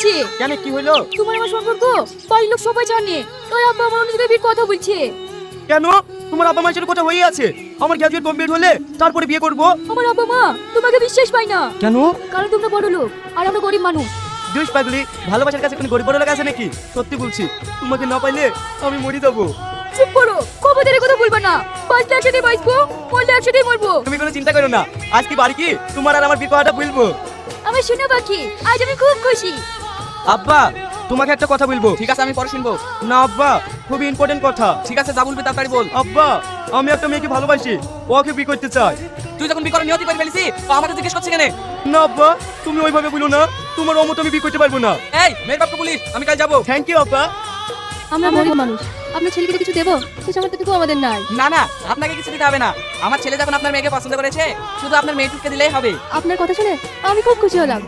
হয়েছে। কেন, কি হলো? তোমার আমার সম্পর্ক বাড়ির লোক সবাই জানে, তাই আব্বা আমার অন্য জায়গায় বিয়ের কথা বলছে। কেন? তোমার আব্বা মায়ের সাথে কথা হয়ে আছে, আমার গ্রাজুয়েট কমপ্লিট হলে তারপরে বিয়ে করব। আমার আব্বা মা তোমাকে বিশ্বাস পায় না। কেন? কারণ তোমরা বড় লোক আর আমরা গরিব মানুষ। দুষ পাগলি, ভালোবাসার কাছে কোনো গরিব বড় লোক আছে নাকি? সত্যি বলছি, তোমাকে না পাইলে আমি মরে যাবো। চুপ করো, খবরদারি কথা বলবা না। বাঁচলে একসাথে বাঁচবো, মরলে একসাথে মরবো। তুমি কোনো চিন্তা করো না, আজকে বাড়ি কি তোমার আর আমার বিয়ে কথাটা বলবো। আমার শোনা পাখি, আজ আমি খুব খুশি। আব্বা, তোমাকে একটা কথা বলবো। ঠিক আছে, আমি পরে শুনবো। না আব্বা, খুবই ইম্পর্টেন্ট কথা। ঠিক আছে, যা বলবি তাড়াতাড়ি বল। আব্বা, আমি একটা মেয়েকে ভালোবাসি, ওকে বিয়ে করতে চাই। তুই যখন বিয়ে করার নিয়তি করে ফেলেছি, তো আমাকে জিজ্ঞেস করছিস কেন? না আব্বা, তুমি ওইভাবে বলো না, তোমার অমত আমি বিয়ে করতে পারবো না। এই মেয়ের বাপকে বলিস আমি কাল যাবো। থ্যাংক ইউ আব্বা। আমরা গরিব মানুষ, আপনার ছেলেকে কিছু দেবো সে সামর্থ্যটুকু আমাদের নাই। না না, আপনাকে কিছু দিতে হবে না। আমার ছেলে যখন আপনার মেয়েকে পছন্দ করেছে, শুধু আপনার মেয়েটুকে দিলেই হবে। আপনার কথা শুনে আমি খুব খুশি হলাম।